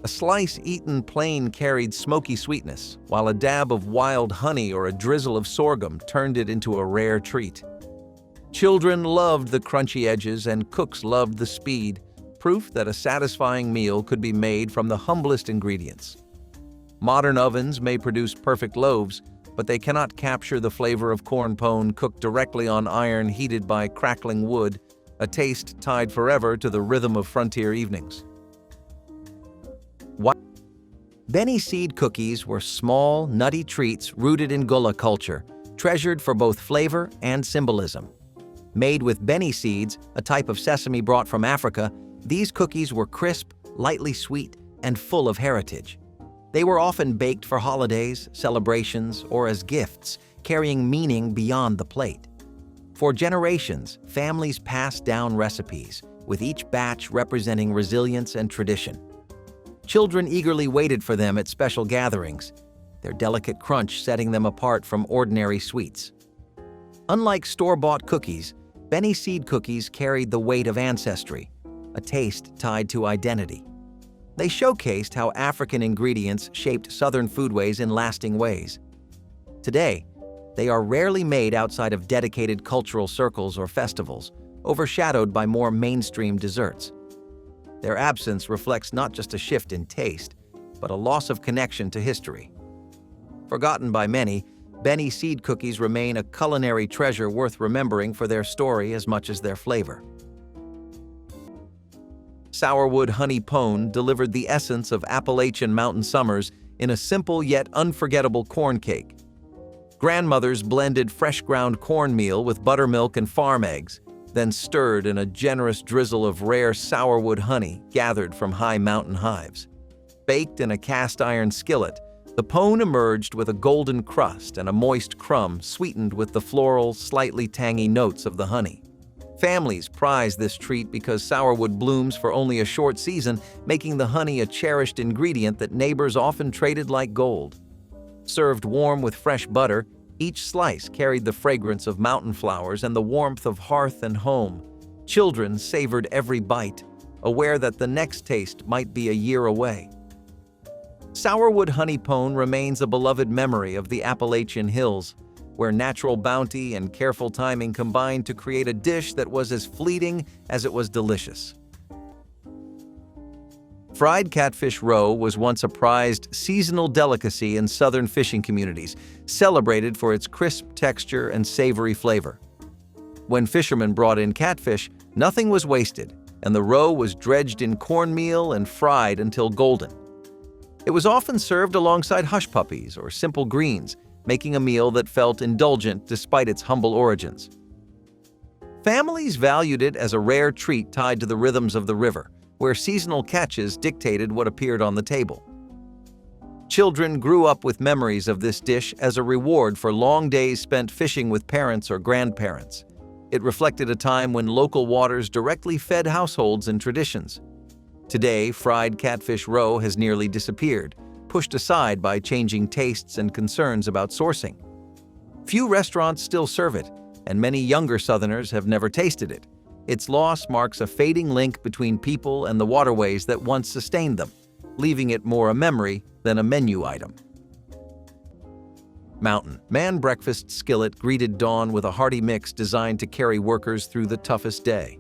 A slice eaten plain carried smoky sweetness, while a dab of wild honey or a drizzle of sorghum turned it into a rare treat. Children loved the crunchy edges and cooks loved the speed, proof that a satisfying meal could be made from the humblest ingredients. Modern ovens may produce perfect loaves, but they cannot capture the flavor of corn pone cooked directly on iron heated by crackling wood, a taste tied forever to the rhythm of frontier evenings. Benny seed cookies were small, nutty treats rooted in Gullah culture, treasured for both flavor and symbolism. Made with benny seeds, a type of sesame brought from Africa, these cookies were crisp, lightly sweet, and full of heritage. They were often baked for holidays, celebrations, or as gifts, carrying meaning beyond the plate. For generations, families passed down recipes, with each batch representing resilience and tradition. Children eagerly waited for them at special gatherings, their delicate crunch setting them apart from ordinary sweets. Unlike store-bought cookies, benny seed cookies carried the weight of ancestry, a taste tied to identity. They showcased how African ingredients shaped Southern foodways in lasting ways. Today, they are rarely made outside of dedicated cultural circles or festivals, overshadowed by more mainstream desserts. Their absence reflects not just a shift in taste, but a loss of connection to history. Forgotten by many, benny seed cookies remain a culinary treasure worth remembering for their story as much as their flavor. Sourwood honey pone delivered the essence of Appalachian mountain summers in a simple yet unforgettable corn cake. Grandmothers blended fresh ground cornmeal with buttermilk and farm eggs, then stirred in a generous drizzle of rare sourwood honey gathered from high mountain hives. Baked in a cast iron skillet, the pone emerged with a golden crust and a moist crumb sweetened with the floral, slightly tangy notes of the honey. Families prize this treat because sourwood blooms for only a short season, making the honey a cherished ingredient that neighbors often traded like gold. Served warm with fresh butter, each slice carried the fragrance of mountain flowers and the warmth of hearth and home. Children savored every bite, aware that the next taste might be a year away. Sourwood honey pone remains a beloved memory of the Appalachian Hills, where natural bounty and careful timing combined to create a dish that was as fleeting as it was delicious. Fried catfish roe was once a prized seasonal delicacy in southern fishing communities, celebrated for its crisp texture and savory flavor. When fishermen brought in catfish, nothing was wasted, and the roe was dredged in cornmeal and fried until golden. It was often served alongside hush puppies or simple greens, making a meal that felt indulgent despite its humble origins. Families valued it as a rare treat tied to the rhythms of the river, where seasonal catches dictated what appeared on the table. Children grew up with memories of this dish as a reward for long days spent fishing with parents or grandparents. It reflected a time when local waters directly fed households and traditions. Today, fried catfish roe has nearly disappeared, pushed aside by changing tastes and concerns about sourcing. Few restaurants still serve it, and many younger Southerners have never tasted it. Its loss marks a fading link between people and the waterways that once sustained them, leaving it more a memory than a menu item. Mountain Man breakfast skillet greeted dawn with a hearty mix designed to carry workers through the toughest day.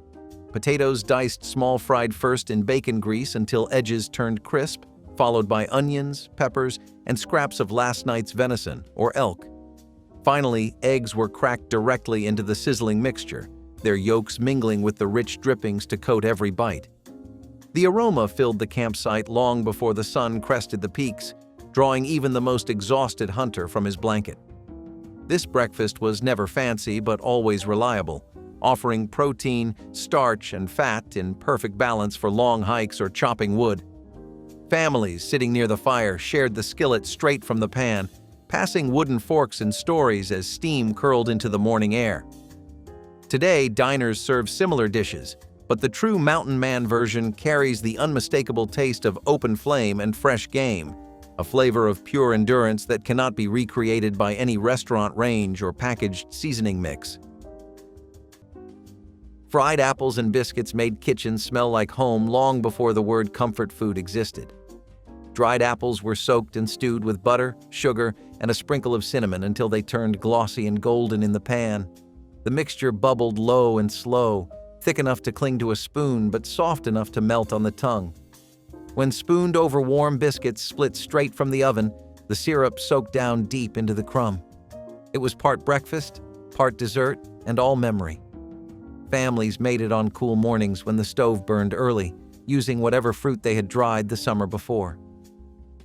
Potatoes diced small fried first in bacon grease until edges turned crisp, followed by onions, peppers, and scraps of last night's venison or elk. Finally, eggs were cracked directly into the sizzling mixture, their yolks mingling with the rich drippings to coat every bite. The aroma filled the campsite long before the sun crested the peaks, drawing even the most exhausted hunter from his blanket. This breakfast was never fancy but always reliable, offering protein, starch, and fat in perfect balance for long hikes or chopping wood. Families sitting near the fire shared the skillet straight from the pan, passing wooden forks and stories as steam curled into the morning air. Today, diners serve similar dishes, but the true Mountain Man version carries the unmistakable taste of open flame and fresh game, a flavor of pure endurance that cannot be recreated by any restaurant range or packaged seasoning mix. Fried apples and biscuits made kitchens smell like home long before the word comfort food existed. Dried apples were soaked and stewed with butter, sugar, and a sprinkle of cinnamon until they turned glossy and golden in the pan. The mixture bubbled low and slow, thick enough to cling to a spoon but soft enough to melt on the tongue. When spooned over warm biscuits split straight from the oven, the syrup soaked down deep into the crumb. It was part breakfast, part dessert, and all memory. Families made it on cool mornings when the stove burned early, using whatever fruit they had dried the summer before.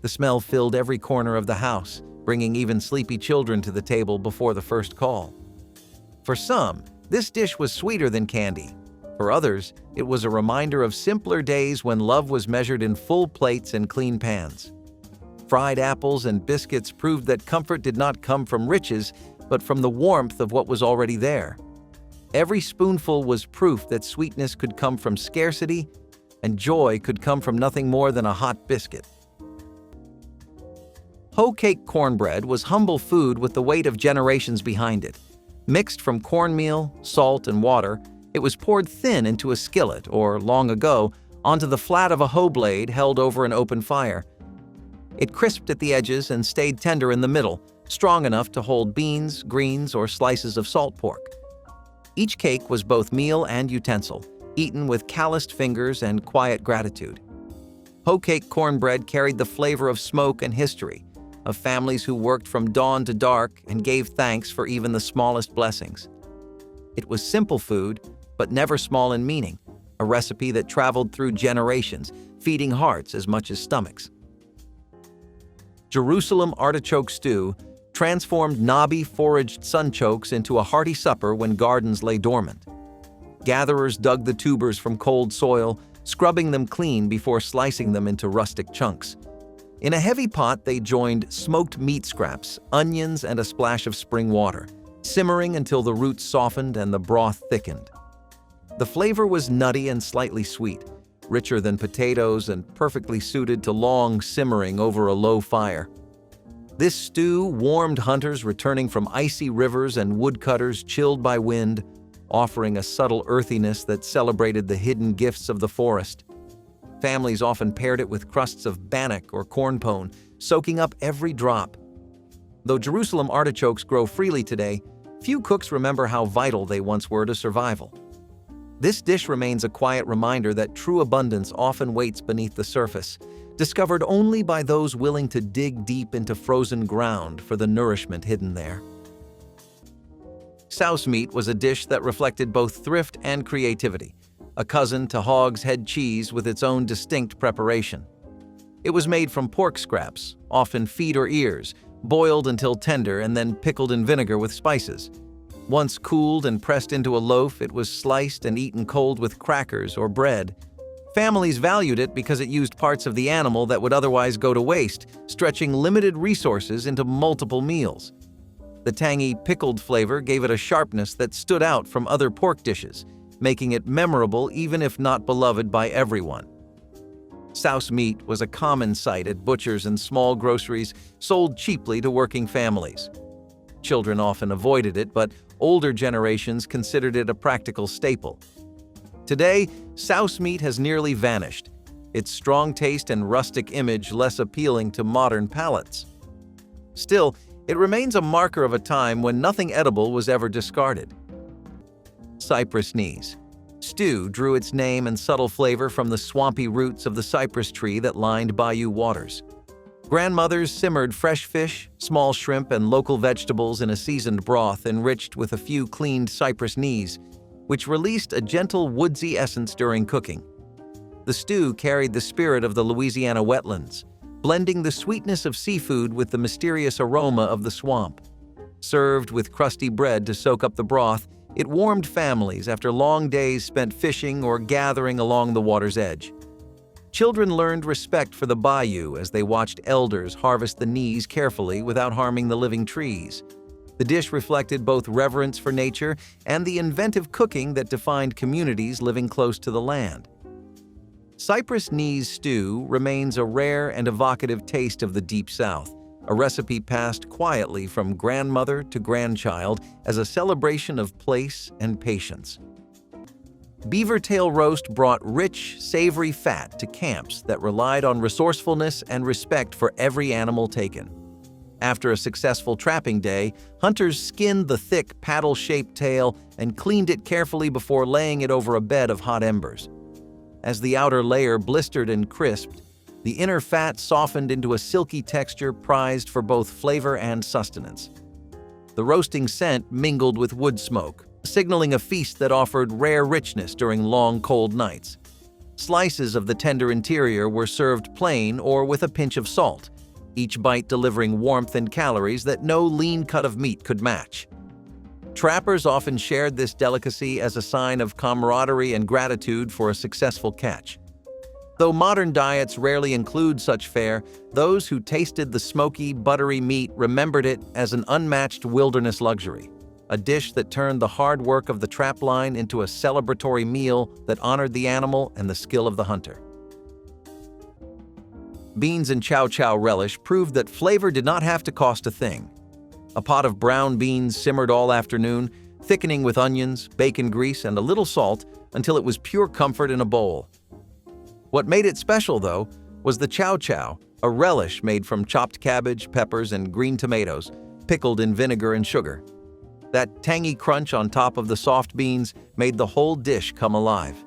The smell filled every corner of the house, bringing even sleepy children to the table before the first call. For some, this dish was sweeter than candy. For others, it was a reminder of simpler days when love was measured in full plates and clean pans. Fried apples and biscuits proved that comfort did not come from riches, but from the warmth of what was already there. Every spoonful was proof that sweetness could come from scarcity, and joy could come from nothing more than a hot biscuit. Hoe-cake cornbread was humble food with the weight of generations behind it. Mixed from cornmeal, salt, and water, it was poured thin into a skillet or, long ago, onto the flat of a hoe blade held over an open fire. It crisped at the edges and stayed tender in the middle, strong enough to hold beans, greens, or slices of salt pork. Each cake was both meal and utensil, eaten with calloused fingers and quiet gratitude. Hoe-cake cornbread carried the flavor of smoke and history, of families who worked from dawn to dark and gave thanks for even the smallest blessings. It was simple food, but never small in meaning, a recipe that traveled through generations, feeding hearts as much as stomachs. Jerusalem artichoke stew transformed knobby foraged sunchokes into a hearty supper when gardens lay dormant. Gatherers dug the tubers from cold soil, scrubbing them clean before slicing them into rustic chunks. In a heavy pot, they joined smoked meat scraps, onions, and a splash of spring water, simmering until the roots softened and the broth thickened. The flavor was nutty and slightly sweet, richer than potatoes and perfectly suited to long simmering over a low fire. This stew warmed hunters returning from icy rivers and woodcutters chilled by wind, offering a subtle earthiness that celebrated the hidden gifts of the forest. Families often paired it with crusts of bannock or corn pone, soaking up every drop. Though Jerusalem artichokes grow freely today, few cooks remember how vital they once were to survival. This dish remains a quiet reminder that true abundance often waits beneath the surface, discovered only by those willing to dig deep into frozen ground for the nourishment hidden there. Souse meat was a dish that reflected both thrift and creativity, a cousin to hog's head cheese with its own distinct preparation. It was made from pork scraps, often feet or ears, boiled until tender and then pickled in vinegar with spices. Once cooled and pressed into a loaf, it was sliced and eaten cold with crackers or bread. Families valued it because it used parts of the animal that would otherwise go to waste, stretching limited resources into multiple meals. The tangy pickled flavor gave it a sharpness that stood out from other pork dishes, making it memorable even if not beloved by everyone. Souse meat was a common sight at butchers and small groceries, sold cheaply to working families. Children often avoided it, but older generations considered it a practical staple. Today, souse meat has nearly vanished, its strong taste and rustic image less appealing to modern palates. Still, it remains a marker of a time when nothing edible was ever discarded. Cypress knees. Stew drew its name and subtle flavor from the swampy roots of the cypress tree that lined bayou waters. Grandmothers simmered fresh fish, small shrimp, and local vegetables in a seasoned broth enriched with a few cleaned cypress knees, which released a gentle woodsy essence during cooking. The stew carried the spirit of the Louisiana wetlands, blending the sweetness of seafood with the mysterious aroma of the swamp. Served with crusty bread to soak up the broth, it warmed families after long days spent fishing or gathering along the water's edge. Children learned respect for the bayou as they watched elders harvest the knees carefully without harming the living trees. The dish reflected both reverence for nature and the inventive cooking that defined communities living close to the land. Cypress knees stew remains a rare and evocative taste of the Deep South, a recipe passed quietly from grandmother to grandchild as a celebration of place and patience. Beaver tail roast brought rich, savory fat to camps that relied on resourcefulness and respect for every animal taken. After a successful trapping day, hunters skinned the thick, paddle-shaped tail and cleaned it carefully before laying it over a bed of hot embers. As the outer layer blistered and crisped, the inner fat softened into a silky texture prized for both flavor and sustenance. The roasting scent mingled with wood smoke, signaling a feast that offered rare richness during long, cold nights. Slices of the tender interior were served plain or with a pinch of salt, each bite delivering warmth and calories that no lean cut of meat could match. Trappers often shared this delicacy as a sign of camaraderie and gratitude for a successful catch. Though modern diets rarely include such fare, those who tasted the smoky, buttery meat remembered it as an unmatched wilderness luxury, a dish that turned the hard work of the trap line into a celebratory meal that honored the animal and the skill of the hunter. Beans and chow chow relish proved that flavor did not have to cost a thing. A pot of brown beans simmered all afternoon, thickening with onions, bacon grease, and a little salt until it was pure comfort in a bowl. What made it special, though, was the chow chow, a relish made from chopped cabbage, peppers, and green tomatoes, pickled in vinegar and sugar. That tangy crunch on top of the soft beans made the whole dish come alive.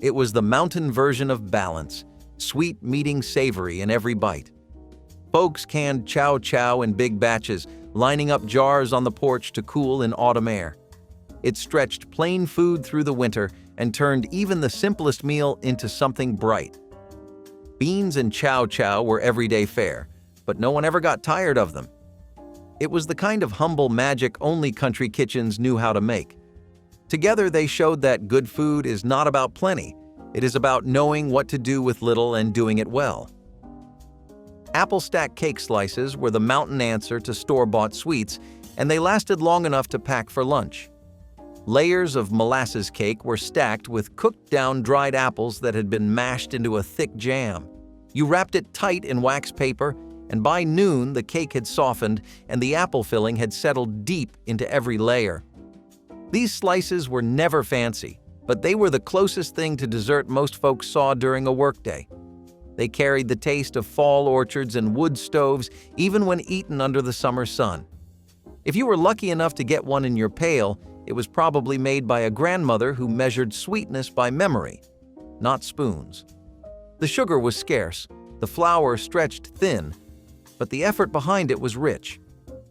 It was the mountain version of balance, sweet meeting savory in every bite. Folks canned chow chow in big batches, lining up jars on the porch to cool in autumn air. It stretched plain food through the winter and turned even the simplest meal into something bright. Beans and chow chow were everyday fare, but no one ever got tired of them. It was the kind of humble magic only country kitchens knew how to make. Together they showed that good food is not about plenty, it is about knowing what to do with little and doing it well. Apple stack cake slices were the mountain answer to store-bought sweets, and they lasted long enough to pack for lunch. Layers of molasses cake were stacked with cooked-down dried apples that had been mashed into a thick jam. You wrapped it tight in wax paper, and by noon the cake had softened and the apple filling had settled deep into every layer. These slices were never fancy, but they were the closest thing to dessert most folks saw during a workday. They carried the taste of fall orchards and wood stoves even when eaten under the summer sun. If you were lucky enough to get one in your pail, it was probably made by a grandmother who measured sweetness by memory, not spoons. The sugar was scarce, the flour stretched thin, but the effort behind it was rich.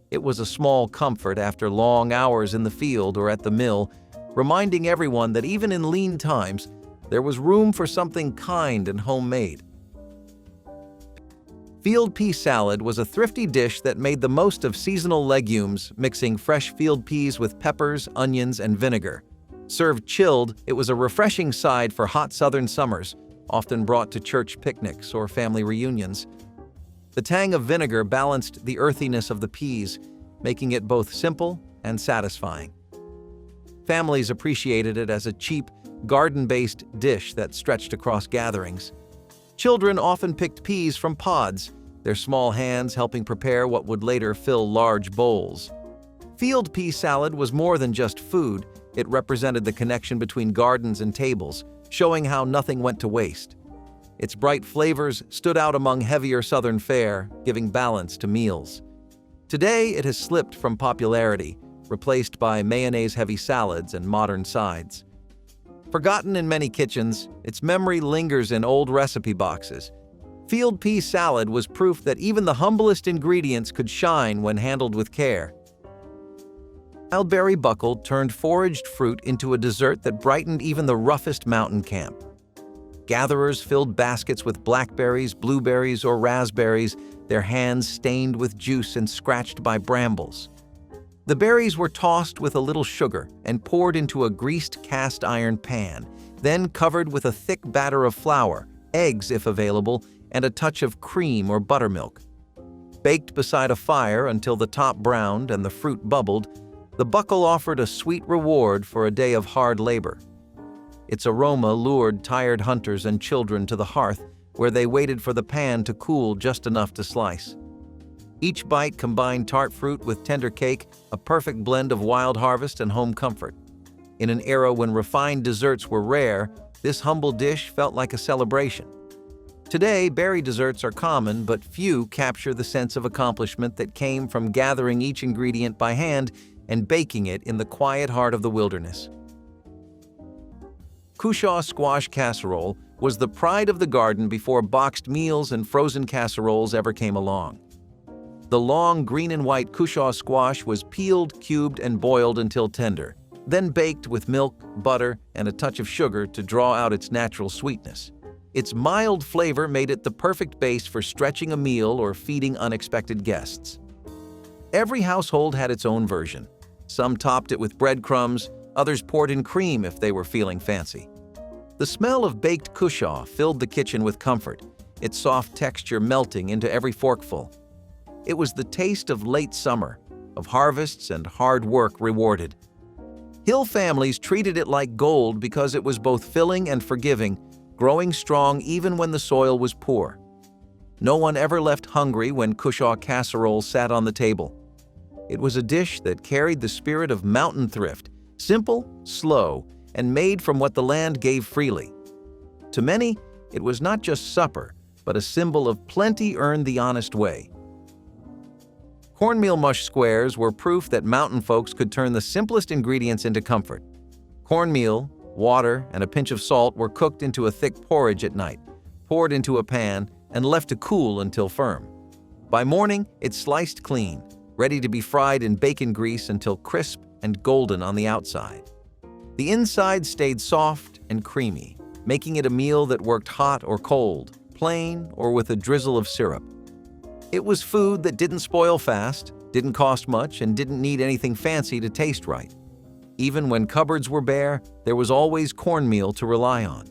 It was a small comfort after long hours in the field or at the mill, reminding everyone that even in lean times, there was room for something kind and homemade. Field pea salad was a thrifty dish that made the most of seasonal legumes, mixing fresh field peas with peppers, onions, and vinegar. Served chilled, it was a refreshing side for hot southern summers, often brought to church picnics or family reunions. The tang of vinegar balanced the earthiness of the peas, making it both simple and satisfying. Families appreciated it as a cheap, garden-based dish that stretched across gatherings. Children often picked peas from pods, their small hands helping prepare what would later fill large bowls. Field pea salad was more than just food, it represented the connection between gardens and tables, showing how nothing went to waste. Its bright flavors stood out among heavier southern fare, giving balance to meals. Today, it has slipped from popularity, replaced by mayonnaise-heavy salads and modern sides. Forgotten in many kitchens, its memory lingers in old recipe boxes. Field pea salad was proof that even the humblest ingredients could shine when handled with care. Wildberry buckle turned foraged fruit into a dessert that brightened even the roughest mountain camp. Gatherers filled baskets with blackberries, blueberries, or raspberries, their hands stained with juice and scratched by brambles. The berries were tossed with a little sugar and poured into a greased cast iron pan, then covered with a thick batter of flour, eggs if available, and a touch of cream or buttermilk. Baked beside a fire until the top browned and the fruit bubbled, the buckle offered a sweet reward for a day of hard labor. Its aroma lured tired hunters and children to the hearth, where they waited for the pan to cool just enough to slice. Each bite combined tart fruit with tender cake, a perfect blend of wild harvest and home comfort. In an era when refined desserts were rare, this humble dish felt like a celebration. Today, berry desserts are common, but few capture the sense of accomplishment that came from gathering each ingredient by hand and baking it in the quiet heart of the wilderness. Cushaw squash casserole was the pride of the garden before boxed meals and frozen casseroles ever came along. The long green and white Cushaw squash was peeled, cubed, and boiled until tender, then baked with milk, butter, and a touch of sugar to draw out its natural sweetness. Its mild flavor made it the perfect base for stretching a meal or feeding unexpected guests. Every household had its own version. Some topped it with breadcrumbs, others poured in cream if they were feeling fancy. The smell of baked cushaw filled the kitchen with comfort, its soft texture melting into every forkful. It was the taste of late summer, of harvests and hard work rewarded. Hill families treated it like gold because it was both filling and forgiving, growing strong even when the soil was poor. No one ever left hungry when cushaw casserole sat on the table. It was a dish that carried the spirit of mountain thrift, simple, slow, and made from what the land gave freely. To many, it was not just supper, but a symbol of plenty earned the honest way. Cornmeal mush squares were proof that mountain folks could turn the simplest ingredients into comfort. Cornmeal, water, and a pinch of salt were cooked into a thick porridge at night, poured into a pan, and left to cool until firm. By morning, it's sliced clean, ready to be fried in bacon grease until crisp and golden on the outside. The inside stayed soft and creamy, making it a meal that worked hot or cold, plain or with a drizzle of syrup. It was food that didn't spoil fast, didn't cost much, and didn't need anything fancy to taste right. Even when cupboards were bare, there was always cornmeal to rely on.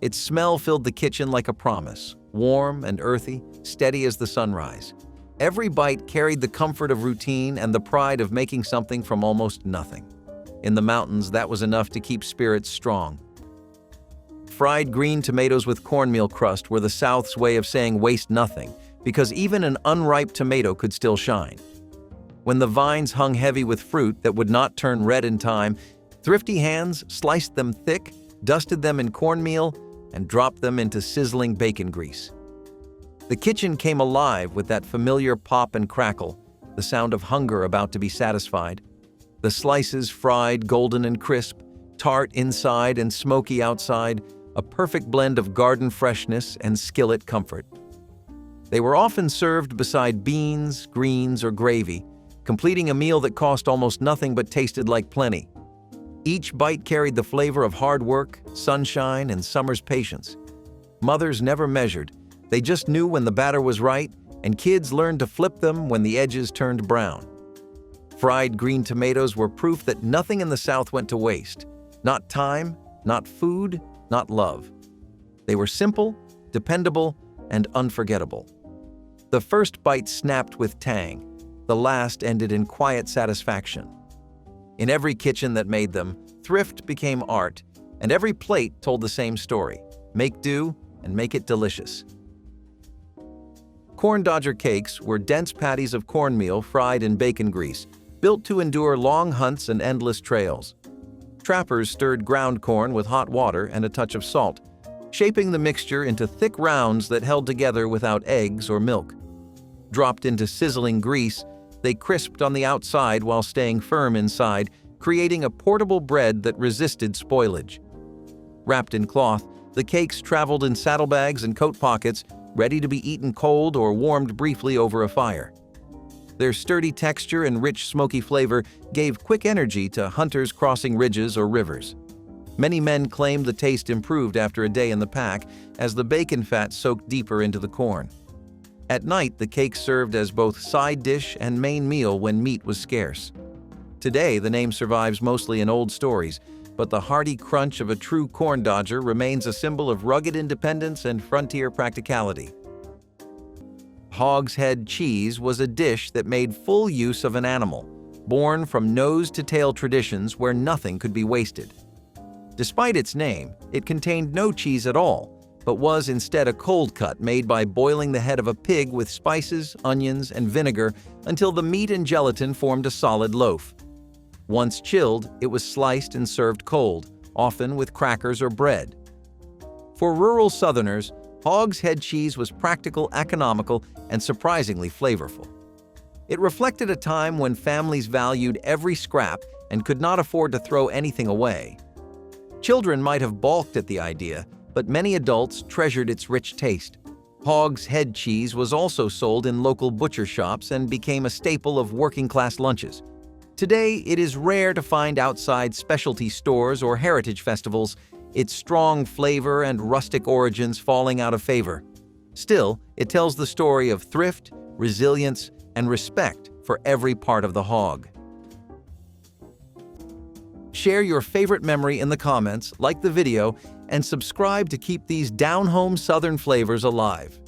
Its smell filled the kitchen like a promise, warm and earthy, steady as the sunrise. Every bite carried the comfort of routine and the pride of making something from almost nothing. In the mountains, that was enough to keep spirits strong. Fried green tomatoes with cornmeal crust were the South's way of saying waste nothing, because even an unripe tomato could still shine. When the vines hung heavy with fruit that would not turn red in time, thrifty hands sliced them thick, dusted them in cornmeal, and dropped them into sizzling bacon grease. The kitchen came alive with that familiar pop and crackle, the sound of hunger about to be satisfied. The slices fried golden and crisp, tart inside and smoky outside, a perfect blend of garden freshness and skillet comfort. They were often served beside beans, greens, or gravy, completing a meal that cost almost nothing but tasted like plenty. Each bite carried the flavor of hard work, sunshine, and summer's patience. Mothers never measured. They just knew when the batter was right, and kids learned to flip them when the edges turned brown. Fried green tomatoes were proof that nothing in the South went to waste. Not time, not food, not love. They were simple, dependable, and unforgettable. The first bite snapped with tang. The last ended in quiet satisfaction. In every kitchen that made them, thrift became art, and every plate told the same story. Make do and make it delicious. Corn dodger cakes were dense patties of cornmeal fried in bacon grease, built to endure long hunts and endless trails. Trappers stirred ground corn with hot water and a touch of salt, shaping the mixture into thick rounds that held together without eggs or milk. Dropped into sizzling grease, they crisped on the outside while staying firm inside, creating a portable bread that resisted spoilage. Wrapped in cloth, the cakes traveled in saddlebags and coat pockets, ready to be eaten cold or warmed briefly over a fire. Their sturdy texture and rich smoky flavor gave quick energy to hunters crossing ridges or rivers. Many men claimed the taste improved after a day in the pack as the bacon fat soaked deeper into the corn. At night, the cake served as both side dish and main meal when meat was scarce. Today, the name survives mostly in old stories, but the hearty crunch of a true corn dodger remains a symbol of rugged independence and frontier practicality. Hogshead cheese was a dish that made full use of an animal, born from nose-to-tail traditions where nothing could be wasted. Despite its name, it contained no cheese at all, but was instead a cold cut made by boiling the head of a pig with spices, onions, and vinegar until the meat and gelatin formed a solid loaf. Once chilled, it was sliced and served cold, often with crackers or bread. For rural Southerners, hogshead cheese was practical, economical, and surprisingly flavorful. It reflected a time when families valued every scrap and could not afford to throw anything away. Children might have balked at the idea, but many adults treasured its rich taste. Hogshead cheese was also sold in local butcher shops and became a staple of working-class lunches. Today, it is rare to find outside specialty stores or heritage festivals, its strong flavor and rustic origins falling out of favor. Still, it tells the story of thrift, resilience, and respect for every part of the hog. Share your favorite memory in the comments, like the video, and subscribe to keep these down-home Southern flavors alive.